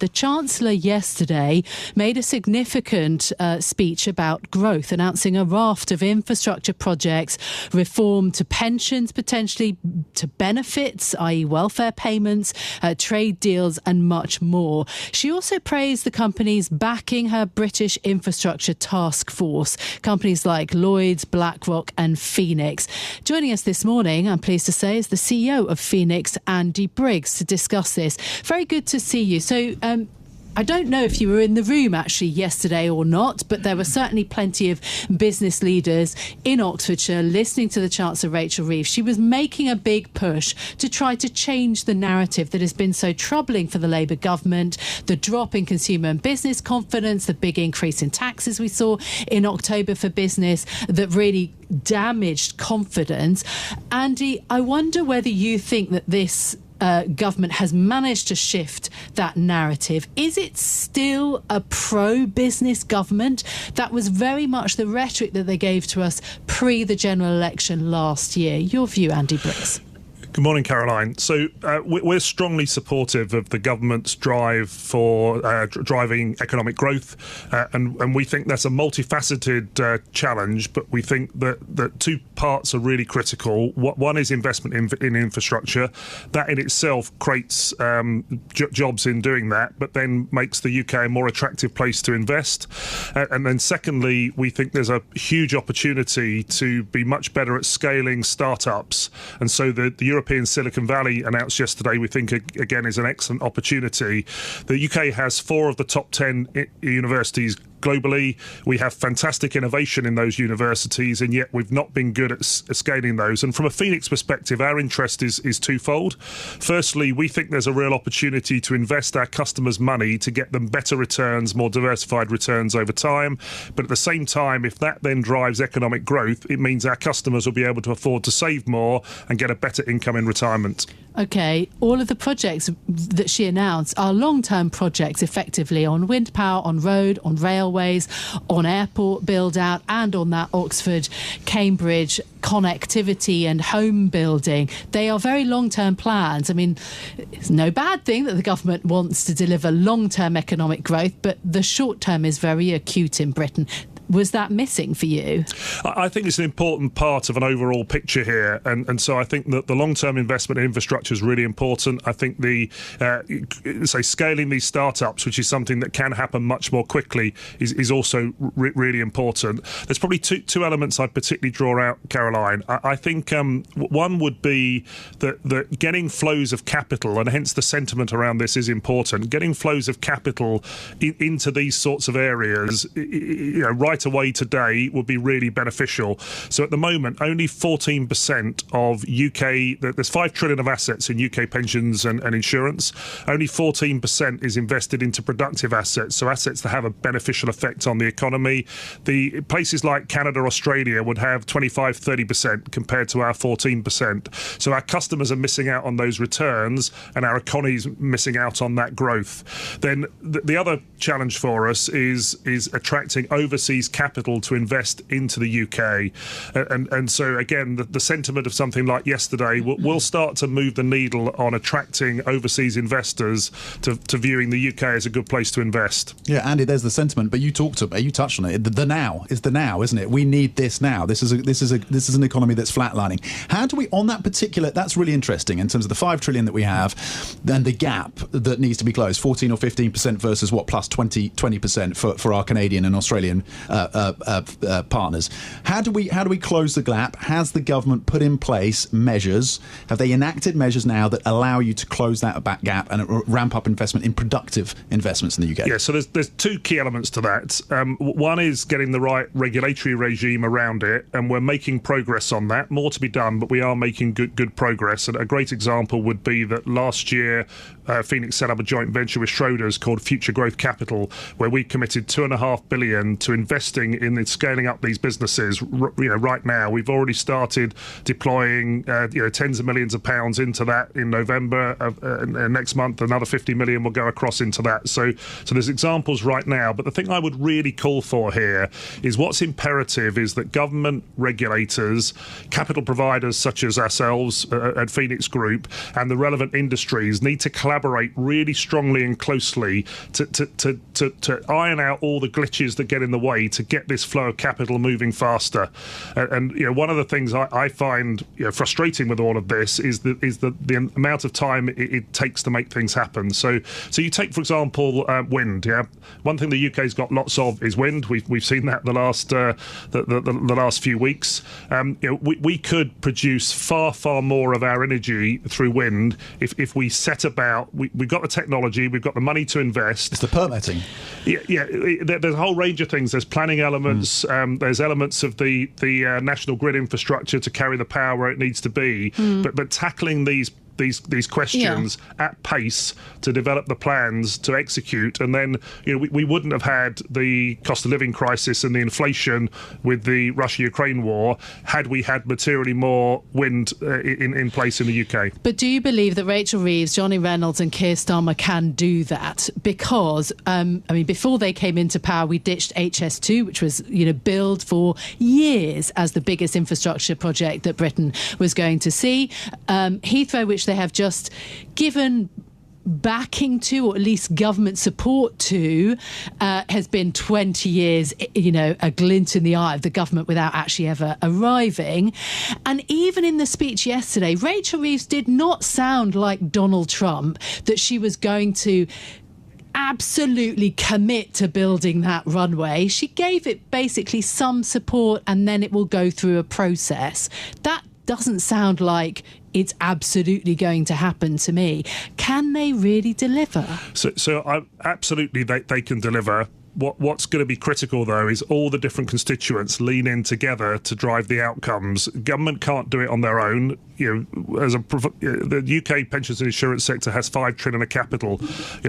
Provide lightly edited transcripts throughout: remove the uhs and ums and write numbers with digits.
The Chancellor yesterday made a significant speech about growth, announcing a raft of infrastructure projects, reform to pensions, potentially to benefits, i.e. welfare payments, trade deals and much more. She also praised the companies backing her British infrastructure task force, companies like Lloyds, BlackRock and Phoenix. Joining us this morning, I'm pleased to say, is the CEO of Phoenix, Andy Briggs, to discuss this. Very good to see you. So I don't know if you were in the room actually yesterday or not, but there were certainly plenty of business leaders in Oxfordshire listening to the Chancellor Rachel Reeves. She was making a big push to try to change the narrative that has been so troubling for the Labour government, the drop in consumer and business confidence, the big increase in taxes we saw in October for business that really damaged confidence. Andy, I wonder whether you think that this government has managed to shift that narrative. Is it still a pro-business government? That was very much the rhetoric that they gave to us pre the general election last year. Your view, Andy Briggs? Good morning, Caroline. So we're strongly supportive of the government's drive for driving economic growth, and we think that's a multifaceted challenge, but we think that two parts are really critical. One is investment in infrastructure. That in itself creates jobs in doing that, but then makes the UK a more attractive place to invest. And then secondly, we think there's a huge opportunity to be much better at scaling startups. And so the European Silicon Valley announced yesterday, we think, again, is an excellent opportunity. The UK has 4 of the top 10 universities globally. We have fantastic innovation in those universities, and yet we've not been good at scaling those. And from a Phoenix perspective, our interest is twofold. Firstly, we think there's a real opportunity to invest our customers' money to get them better returns, more diversified returns over time. But at the same time, if that then drives economic growth, it means our customers will be able to afford to save more and get a better income in retirement. OK, all of the projects that she announced are long-term projects, effectively, on wind power, on road, on railways, on airport build-out and on that Oxford-Cambridge connectivity and home building. They are very long-term plans. I mean, it's no bad thing that the government wants to deliver long-term economic growth, but the short-term is very acute in Britain. Was that missing for you? I think it's an important part of an overall picture here. And so I think that the long-term investment in infrastructure is really important. I think scaling these startups, which is something that can happen much more quickly, is also really important. There's probably two elements I'd particularly draw out, Caroline. I think one would be that getting flows of capital, and hence the sentiment around this is important, getting flows of capital into these sorts of areas, right away today would be really beneficial. So at the moment, only 14% of UK, there's 5 trillion of assets in UK pensions and insurance. Only 14% is invested into productive assets, so assets that have a beneficial effect on the economy. The places like Canada, Australia would have 25-30% compared to our 14%. So our customers are missing out on those returns and our economy's missing out on that growth. Then the other challenge for us is attracting overseas capital to invest into the UK. And so, again, the sentiment of something like yesterday will start to move the needle on attracting overseas investors to viewing the UK as a good place to invest. Yeah, Andy, there's the sentiment, but you touched on it. The now is the now, isn't it? We need this now. This is an economy that's flatlining. How do we, on that particular, that's really interesting in terms of the 5 trillion that we have, then the gap that needs to be closed, 14 or 15% versus what, plus 20% for our Canadian and Australian partners. How do we close the gap? Has the government put in place measures? Have they enacted measures now that allow you to close that back gap and ramp up investment in productive investments in the UK? Yeah, so there's 2 key elements to that. One is getting the right regulatory regime around it, and we're making progress on that. More to be done, but we are making good progress. And a great example would be that last year Phoenix set up a joint venture with Schroders called Future Growth Capital, where we committed $2.5 billion to invest investing in scaling up these businesses, right now. We've already started deploying, tens of millions of pounds into that in November. Next month, another 50 million will go across into that. So there's examples right now. But the thing I would really call for here is what's imperative is that government regulators, capital providers such as ourselves at Phoenix Group, and the relevant industries need to collaborate really strongly and closely to iron out all the glitches that get in the way to get this flow of capital moving faster. And one of the things I find frustrating with all of this is the amount of time it takes to make things happen. So you take, for example, wind. Yeah, one thing the UK's got lots of is wind. We've seen that the last few weeks. We could produce far more of our energy through wind if we set about. We've got the technology, we've got the money to invest. It's the permitting. Yeah. There's a whole range of things. There's planning elements. There's elements of the national grid infrastructure to carry the power where it needs to be. But tackling these questions at pace to develop the plans to execute, and then we wouldn't have had the cost of living crisis and the inflation with the Russia-Ukraine war had we had materially more wind in place in the UK. But do you believe that Rachel Reeves, Johnny Reynolds and Keir Starmer can do that? Because before they came into power, we ditched HS2, which was billed for years as the biggest infrastructure project that Britain was going to see. Heathrow, which they have just given backing to, or at least government support to, has been 20 years, a glint in the eye of the government without actually ever arriving. And even in the speech yesterday, Rachel Reeves did not sound like Donald Trump, that she was going to absolutely commit to building that runway. She gave it basically some support and then it will go through a process. That doesn't sound like it's absolutely going to happen to me. Can they really deliver? So absolutely they can deliver. What's going to be critical, though, is all the different constituents lean in together to drive the outcomes. Government can't do it on their own. The UK pensions and insurance sector has 5 trillion of capital.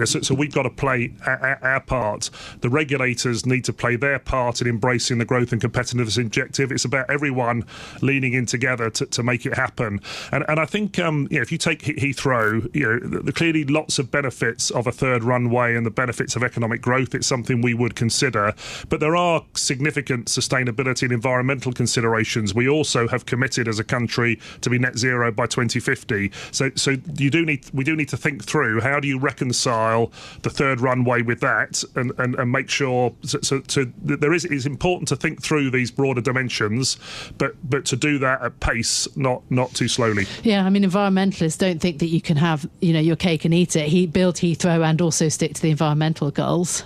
So we've got to play our part. The regulators need to play their part in embracing the growth and competitiveness objective. It's about everyone leaning in together to make it happen. And I think if you take Heathrow, clearly lots of benefits of a third runway and the benefits of economic growth. It's something we would consider, but there are significant sustainability and environmental considerations. We also have committed as a country to be net zero by 2050. So we do need to think through how do you reconcile the third runway with that, and make sure it's important to think through these broader dimensions, but to do that at pace, not too slowly. Yeah, environmentalists don't think that you can have your cake and eat it. Build Heathrow and also stick to the environmental goals.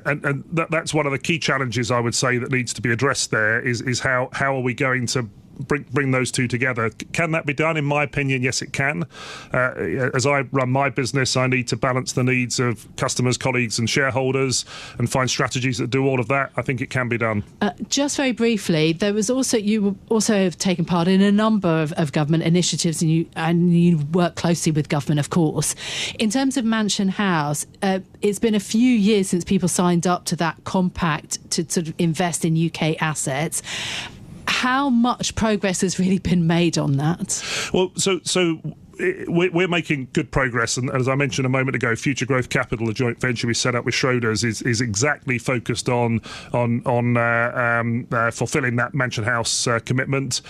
And that's one of the key challenges I would say that needs to be addressed there is how are we going to bring those two together. Can that be done? In my opinion, yes, it can. As I run my business, I need to balance the needs of customers, colleagues and shareholders and find strategies that do all of that. I think it can be done. Just very briefly, you also have taken part in a number of government initiatives, and you work closely with government, of course. In terms of Mansion House, it's been a few years since people signed up to that compact to sort of invest in UK assets. How much progress has really been made on that? Well, so we're making good progress, and as I mentioned a moment ago, Future Growth Capital, a joint venture we set up with Schroders, is exactly focused on fulfilling that Mansion House commitment.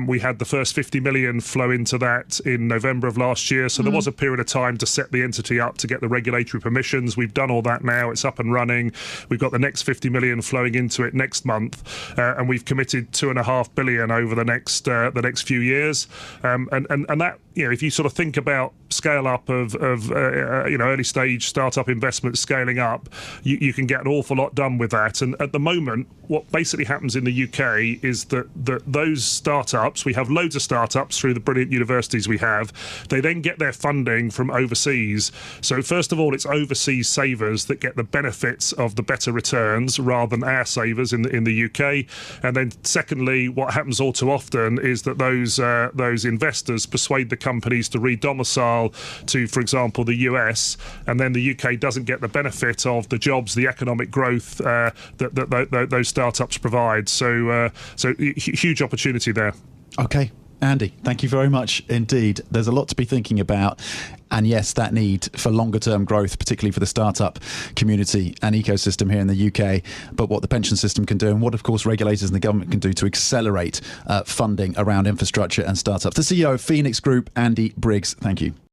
We had the first 50 million flow into that in November of last year, so there was a period of time to set the entity up to get the regulatory permissions. We've done all that now; it's up and running. We've got the next 50 million flowing into it next month, and we've committed 2.5 billion over the next few years, and that. If you sort of think about scale up of early stage startup investments scaling up, you can get an awful lot done with that. And at the moment, what basically happens in the UK is that those startups, we have loads of startups through the brilliant universities we have, they then get their funding from overseas. So first of all, it's overseas savers that get the benefits of the better returns rather than our savers in the UK. And then secondly, what happens all too often is that those investors persuade the companies to re-domicile to, for example, the US, and then the UK doesn't get the benefit of the jobs, the economic growth that those startups provide. So huge opportunity there. Okay. Andy, thank you very much indeed. There's a lot to be thinking about. And yes, that need for longer term growth, particularly for the startup community and ecosystem here in the UK, but what the pension system can do and what, of course, regulators and the government can do to accelerate funding around infrastructure and startups. The CEO of Phoenix Group, Andy Briggs, thank you.